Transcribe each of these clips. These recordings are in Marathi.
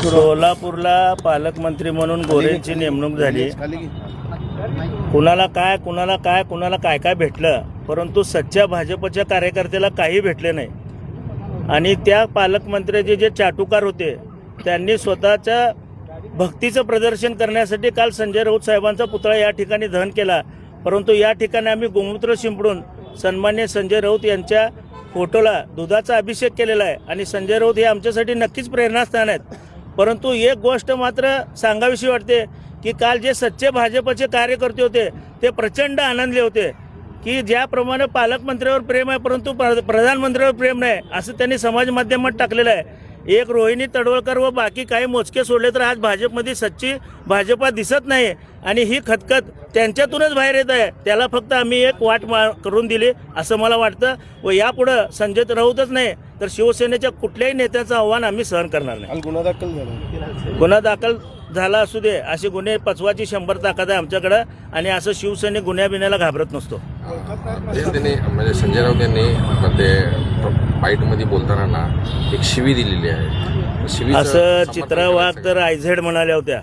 सोलापूरला पालकमंत्री म्हणून गोरेंची नेमणूक झाली। कुणाला काय काय भेटलं, परंतु सच्च्या भाजपच्या कार्यकर्त्याला काही भेटले नाही। आणि त्या पालकमंत्र्याचे जे चाटुकार होते त्यांनी स्वतःच्या भक्तीचं प्रदर्शन करण्यासाठी काल संजय राऊत साहेबांचा पुतळा या ठिकाणी दहन केला। परंतु या ठिकाणी आम्ही गोमूत्र शिंपडून सन्मान्य संजय राऊत यांच्या फोटोला दुधाचा अभिषेक केलेला आहे आणि संजय राऊत हे आमच्यासाठी नक्कीच प्रेरणास्थान आहेत। परंतु एक गोष्ट मात्र सांगावीशी वाटते की काल जे सच्चे भाजपचे कार्यकर्ते होते ते प्रचंड आनंदले होते की ज्याप्रमाणे पालकमंत्र्यावर प्रेम आहे परंतु प्रधानमंत्र्यावर प्रेम नाही असं त्यांनी समाज माध्यमात टाकलेलं आहे। एक रोहिणी तडवळकर व बाकी काही मोजके सोडले तर आज भाजपमध्ये सच्ची भाजपा दिसत नाही आणि ही खतखत त्यांच्यातूनच बाहेर येत आहे। त्याला फक्त आम्ही एक वाट करून दिली असं मला वाटतं व यापुढं संजय राऊतच नाही तर शिवसेनेच्या कुठल्याही नेत्याचं आव्हान आम्ही सहन करणार नाही। गुन्हा दाखल झाला असू दे, असे गुन्हे पचवाची 100 ताकद आहे आमच्याकडं आणि असं शिवसेने गुन्ह्या बिन्ह्याला घाबरत नसतो। त्यांनी म्हणजे संजय राऊत यांनी ते फाईटमध्ये बोलताना एक शिवी दिलेली आहे। असं चित्रा वाघ तर आयझेड म्हणाल्या होत्या।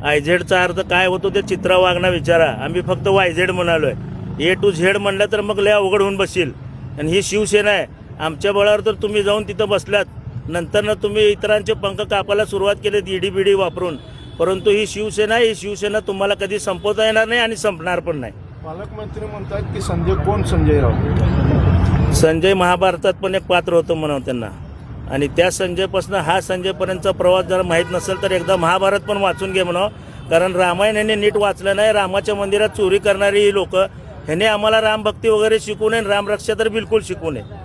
आयझेडचा अर्थ काय होतो ते चित्रा वाघना विचारा, आम्ही फक्त वायझेड म्हणालोय। ए टू झेड म्हणलं तर मग लय अवघड होऊन बसशील। आणि ही शिवसेना आहे, आमच्या बळावर तर तुम्ही जाऊन तिथं बसलात, नंतर तुम्ही इतरांचे पंख कापायला सुरुवात केलीत ईडी बिडी वापरून। परंतु ही शिवसेना तुम्हाला कधी संपवता येणार नाही आणि संपणार पण नाही। पालकमंत्री म्हणतात की संजय राऊत संजय महाभारतात पण एक पात्र होतं म्हणावं त्यांना, आणि त्या संजयपासून हा संजयपर्यंतचा प्रवास जर माहीत नसेल तर एकदा महाभारत पण वाचून घे म्हणावं। कारण रामायण यांनी नीट वाचलं नाही। रामाच्या मंदिरात चोरी करणारी ही लोक ह्याने आम्हाला रामभक्ती वगैरे शिकवू नये, रामरक्षा तर बिलकुल शिकवू नये।